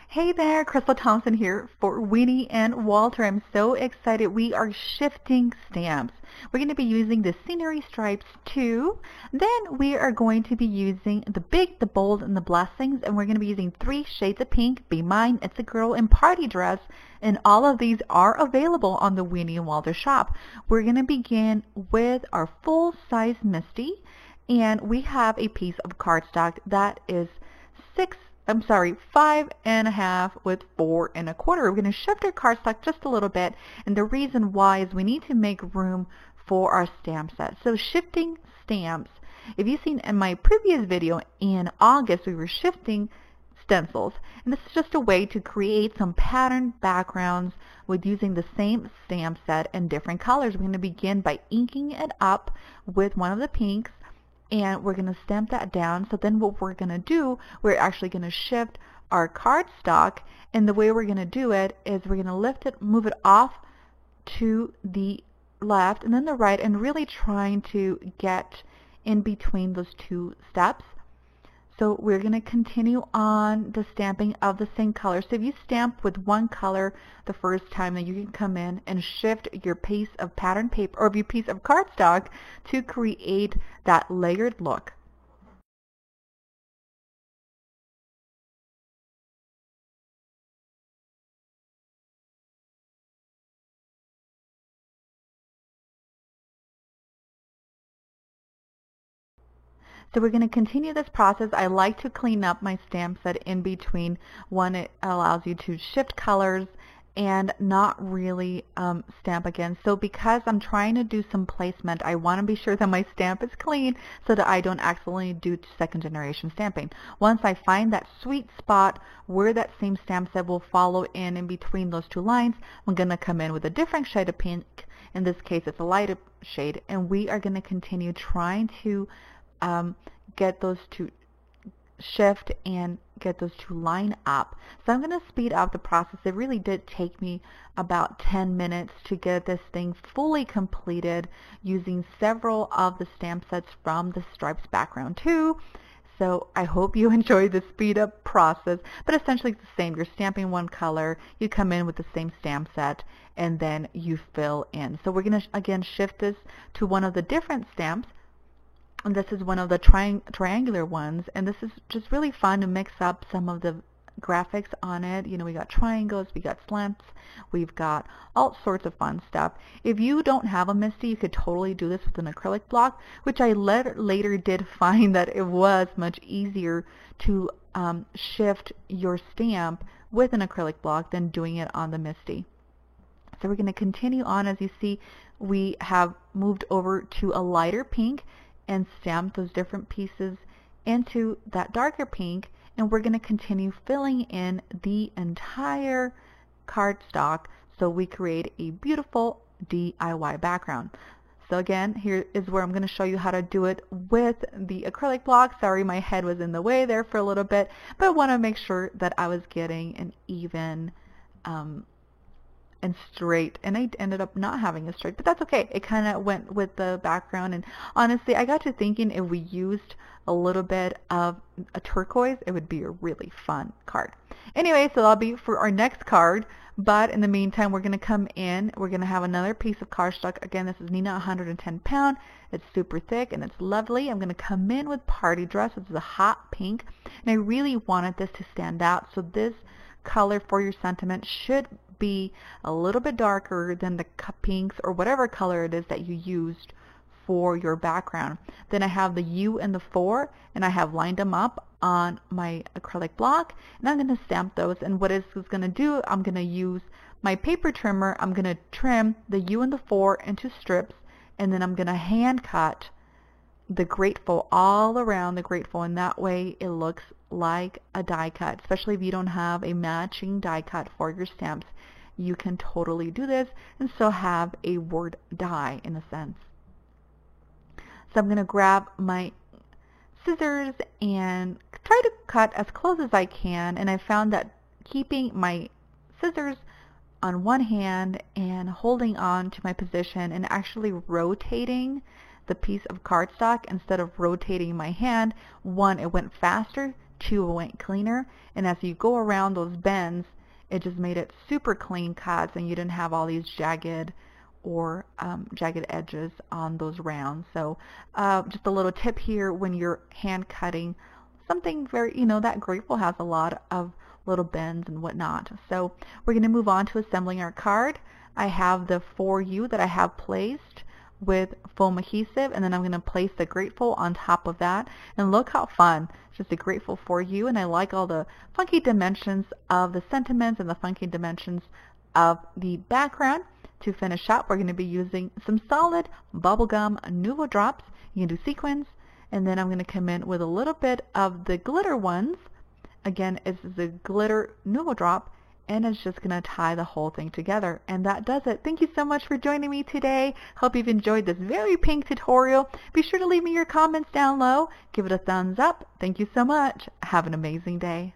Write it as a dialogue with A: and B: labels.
A: Hey there, Crystal Thompson here for Winnie and Walter. I'm so excited. We are shifting stamps. We're going to be using the Scenery Stripes too. Then we are going to be using the Big, the Bold, and the Blessings. And we're going to be using 3 shades of pink, Be Mine, It's a Girl, and Party Dress. And all of these are available on the Winnie and Walter shop. We're going to begin with our full-size Misty. And we have a piece of cardstock that is 5.5 with 4.25. We're going to shift our cardstock just a little bit, and the reason why is we need to make room for our stamp set. So shifting stamps, if you've seen in my previous video in August, we were shifting stencils, and this is just a way to create some pattern backgrounds with using the same stamp set in different colors. We're going to begin by inking it up with one of the pinks, and we're going to stamp that down. So then what we're going to do, we're actually going to shift our cardstock, and the way we're going to do it is we're going to lift it, move it off to the left and then the right, and really trying to get in between those two steps. So we're going to continue on the stamping of the same color. So if you stamp with one color the first time, then you can come in and shift your piece of pattern paper or your piece of cardstock to create that layered look. So we're going to continue this process. I like to clean up my stamp set in between. One, it allows you to shift colors and not really stamp again. So because I'm trying to do some placement, I want to be sure that my stamp is clean so that I don't accidentally do second generation stamping. Once I find that sweet spot where that same stamp set will follow in between those two lines, I'm going to come in with a different shade of pink. In this case, it's a lighter shade, and we are going to continue trying to get those to shift and get those to line up. So I'm going to speed up the process. It really did take me about 10 minutes to get this thing fully completed using several of the stamp sets from the Stripes background too. So I hope you enjoy the speed up process, but essentially it's the same. You're stamping one color, you come in with the same stamp set, and then you fill in. So we're going to again shift this to one of the different stamps. And this is one of the triangular ones, and this is just really fun to mix up some of the graphics on it. You know, we got triangles, we got slants, we've got all sorts of fun stuff. If you don't have a Misty, you could totally do this with an acrylic block, which I later did find that it was much easier to shift your stamp with an acrylic block than doing it on the Misty. So we're going to continue on. As you see, we have moved over to a lighter pink and stamp those different pieces into that darker pink, and we're going to continue filling in the entire cardstock so we create a beautiful DIY background. So again, here is where I'm going to show you how to do it with the acrylic block. Sorry, my head was in the way there for a little bit, but I want to make sure that I was getting an even and straight, and I ended up not having a straight, but that's okay. It kind of went with the background, and honestly I got to thinking if we used a little bit of a turquoise, it would be a really fun card. Anyway, so that'll be for our next card, but in the meantime we're going to come in, we're going to have another piece of cardstock. Again, this is Neenah 110 pound. It's super thick and it's lovely. I'm going to come in with Party Dress, which is a hot pink, and I really wanted this to stand out, so this color for your sentiment should be a little bit darker than the pinks or whatever color it is that you used for your background. Then I have the U and the 4, and I have lined them up on my acrylic block, and I'm going to stamp those. And what this is going to do, I'm going to use my paper trimmer. I'm going to trim the U and the 4 into strips, and then I'm going to hand cut the Grateful all around the Grateful, and that way it looks like a die cut. Especially if you don't have a matching die cut for your stamps, you can totally do this and still have a word die in a sense. So I'm going to grab my scissors and try to cut as close as I can, and I found that keeping my scissors on one hand and holding on to my position and actually rotating the piece of cardstock instead of rotating my hand, one, it went faster, Chew-O-Ain't cleaner, and as you go around those bends, it just made it super clean cuts, and you didn't have all these jagged edges on those rounds. So just a little tip here when you're hand cutting something very, that Grateful has a lot of little bends and whatnot. So we're going to move on to assembling our card. I have the For You that I have placed with foam adhesive, and then I'm going to place the Grateful on top of that, and look how fun. It's just a Grateful For You, and I like all the funky dimensions of the sentiments and the funky dimensions of the background. To finish up, we're going to be using some solid bubblegum Nuvo drops. You can do sequins, and then I'm going to come in with a little bit of the glitter ones. Again, it's the glitter Nuvo drop, and it's just going to tie the whole thing together. And that does it. Thank you so much for joining me today. Hope you've enjoyed this very pink tutorial. Be sure to leave me your comments down low. Give it a thumbs up. Thank you so much. Have an amazing day.